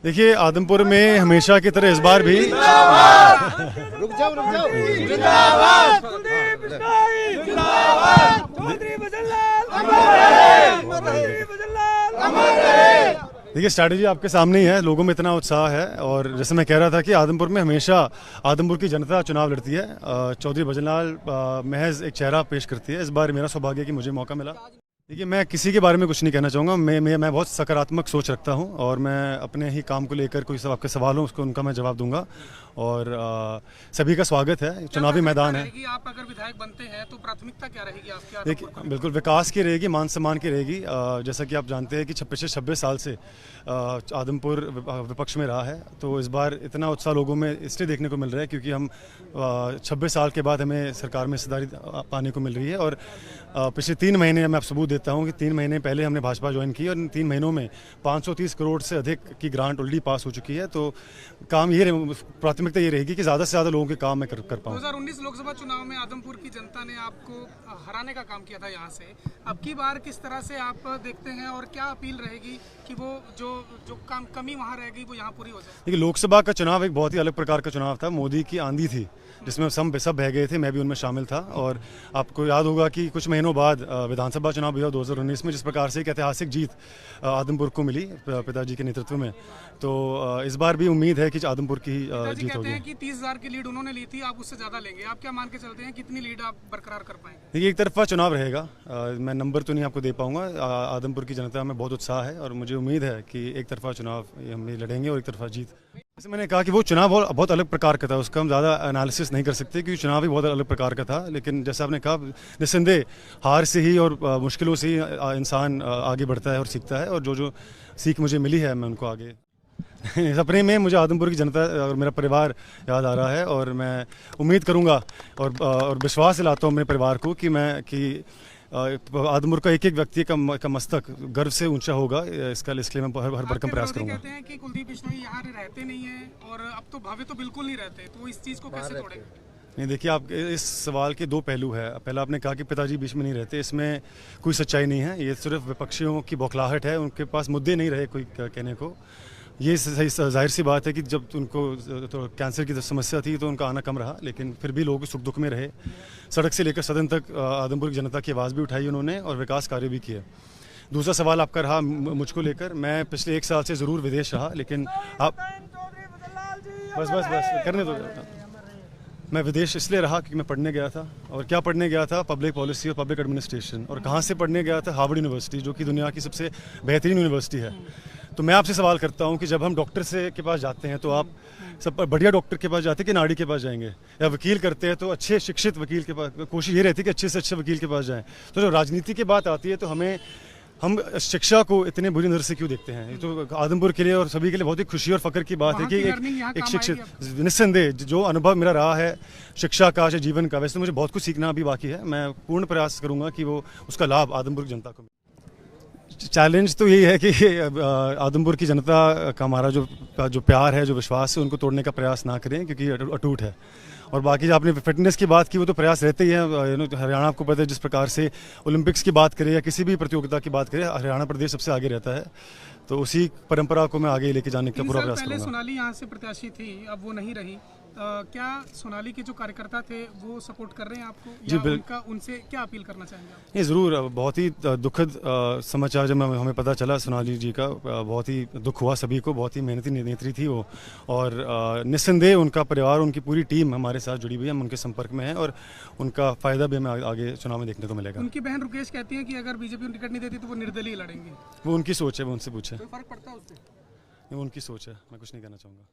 देखिए, आदमपुर में हमेशा की तरह इस बार भी रुक जाओ देखिए, स्ट्रैटेजी आपके सामने ही है। लोगों में इतना उत्साह है और जैसे मैं कह रहा था कि आदमपुर में हमेशा आदमपुर की जनता चुनाव लड़ती है। चौधरी भजनलाल महज एक चेहरा पेश करती है। इस बार मेरा सौभाग्य कि मुझे मौका मिला। देखिए, मैं किसी के बारे में कुछ नहीं कहना चाहूँगा। मैं बहुत सकारात्मक सोच रखता हूँ और मैं अपने ही काम को लेकर कोई सब आपके सवाल हो उसको उनका मैं जवाब दूंगा। और सभी का स्वागत है। चुनावी मैदान है। आप अगर विधायक बनते हैं तो प्राथमिकता क्या रहेगी आपकी? देखिए, बिल्कुल विकास की रहेगी, मान सम्मान की रहेगी। जैसा कि आप जानते हैं कि पिछले 26 साल से आदमपुर विपक्ष में रहा है, तो इस बार इतना उत्साह लोगों में इसलिए देखने को मिल रहा है क्योंकि हम 26 साल के बाद हमें सरकार में हिस्सेदारी पाने को मिल रही है। और पिछले 3 महीने मैं आप सबूत देता हूँ कि 3 महीने पहले हमने भाजपा ज्वाइन की और इन 3 महीनों में 530 करोड़ से अधिक की ग्रांट ऑलरेडी पास हो चुकी है। तो काम ये प्राथमिकता ये रहेगी कि ज़्यादा से ज़्यादा लोगों के काम मैं कर पाऊँ। 2019 लोकसभा चुनाव में आदमपुर की जनता ने आपको हराने का काम किया था यहाँ से। अब की बार किस तरह से आप देखते हैं और क्या अपील रहेगी कि वो जो कमी वहाँ रहेगी वो यहाँ पूरी हो जाए? देखिए, लोकसभा का चुनाव एक बहुत ही अलग प्रकार का चुनाव था। मोदी की आंधी थी जिसमें सब बह गए थे, मैं भी उनमें शामिल था। और आपको याद होगा कि कुछ महीनों बाद विधानसभा चुनाव भी हुआ 2019 में, जिस प्रकार से एक ऐतिहासिक जीत आदमपुर को मिली पिताजी के नेतृत्व में। तो इस बार भी उम्मीद है कि आदमपुर की जीत होगी। कहते हैं कि 30,000 की लीड उन्होंने ली थी, आप उससे ज़्यादा लेंगे। आप क्या मान के चलते हैं कितनी लीड आप बरकरार कर पाएंगे? देखिए, एक तरफा चुनाव रहेगा। मैं नंबर तो नहीं आपको दे पाऊंगा। आदमपुर की जनता में बहुत उत्साह है और मुझे उम्मीद है कि एक तरफा चुनाव हम लड़ेंगे और एक तरफा जीत। जैसे मैंने कहा कि वो चुनाव बहुत अलग प्रकार का था, उसका हम ज़्यादा एनालिसिस नहीं कर सकते क्योंकि चुनाव भी बहुत अलग प्रकार का था। लेकिन जैसा आपने कहा, निस्संदेह हार से ही और मुश्किलों से ही इंसान आगे बढ़ता है और सीखता है। और जो सीख मुझे मिली है मैं उनको आगे सपने में मुझे आदमपुर की जनता और मेरा परिवार याद आ रहा है। और मैं उम्मीद करूंगा और विश्वास दिलाता हूँ मेरे परिवार को कि आदमपुर का एक व्यक्ति का मस्तक गर्व से ऊंचा होगा। इसके लिए मैं हर भरकम प्रयास करूंगा। कहते हैं कि कुलदीप बिश्नोई यहाँ रहते नहीं है और अब तो भावे तो बिल्कुल नहीं रहते, तो इस चीज़ को कैसे तोड़ेंगे? नहीं, देखिए, आप इस सवाल के 2 पहलू है। पहला आपने कहा कि पिताजी बीच में नहीं रहते, इसमें कोई सच्चाई नहीं है। ये सिर्फ विपक्षियों की बौखलाहट है, उनके पास मुद्दे नहीं रहे कोई कहने को। ये सही जाहिर सी बात है कि जब उनको तो कैंसर की समस्या थी तो उनका आना कम रहा, लेकिन फिर भी लोग सुख दुख में रहे। सड़क से लेकर सदन तक आदमपुर की जनता की आवाज़ भी उठाई उन्होंने और विकास कार्य भी किए। दूसरा सवाल आपका रहा मुझको लेकर। मैं पिछले 1 साल से ज़रूर विदेश रहा, लेकिन आप बस करने दो। मैं विदेश इसलिए रहा क्योंकि मैं पढ़ने गया था। और क्या पढ़ने गया था? पब्लिक पॉलिसी और पब्लिक एडमिनिस्ट्रेशन। और कहाँ से पढ़ने गया था? हार्वर्ड यूनिवर्सिटी, जो कि दुनिया की सबसे बेहतरीन यूनिवर्सिटी है। तो मैं आपसे सवाल करता हूं कि जब हम डॉक्टर के पास जाते हैं तो आप सब बढ़िया डॉक्टर के पास जाते हैं कि नाड़ी के पास जाएंगे? या वकील करते हैं तो अच्छे शिक्षित वकील के पास, कोशिश ये रहती है कि अच्छे से अच्छे वकील के पास जाएं। तो जब राजनीति की बात आती है तो हम शिक्षा को इतने बुरी नज़र से क्यों देखते हैं? ये तो आदमपुर के लिए और सभी के लिए बहुत ही खुशी और फख्र की बात है कि एक शिक्षित, निस्संदेह जो अनुभव मेरा रहा है शिक्षा का या जीवन का, वैसे तो मुझे बहुत कुछ सीखना अभी बाकी है। मैं पूर्ण प्रयास करूंगा कि वो उसका लाभ आदमपुर की जनता को मिले। चैलेंज तो यही है कि आदमपुर की जनता का हमारा जो प्यार है, जो विश्वास है, उनको तोड़ने का प्रयास ना करें क्योंकि अटूट है। और बाकी जो आपने फिटनेस की बात की वो तो प्रयास रहते ही हैं। हरियाणा आपको पता है, जिस प्रकार से ओलंपिक्स की बात करें या किसी भी प्रतियोगिता की बात करें, हरियाणा प्रदेश सबसे आगे रहता है। तो उसी परंपरा को मैं आगे लेके जाने का पूरा प्रयास करूँगा। सोनाली यहाँ से प्रत्याशी थी, अब वो नहीं रही। क्या सोनाली के जो कार्यकर्ता थे वो सपोर्ट कर रहे हैं आपको? जी बिल्कुल। उनसे क्या अपील करना चाहेंगे आप? ये ज़रूर, बहुत ही दुखद समाचार जब हमें पता चला सोनाली जी का, बहुत ही दुख हुआ सभी को। बहुत ही मेहनती नेत्री थी वो और निस्संदेह उनका परिवार, उनकी पूरी टीम हमारे साथ जुड़ी हुई है। हम उनके संपर्क में हैं और उनका फ़ायदा भी हमें आगे चुनाव में देखने को मिलेगा। उनकी बहन रुकेश कहती है कि अगर बीजेपी टिकट नहीं देती तो वो निर्दलीय लड़ेंगे। वो उनकी सोच है, वो उनसे पूछे। कोई फर्क पड़ता है उससे? वो उनकी सोच है, मैं कुछ नहीं कहना चाहूँगा।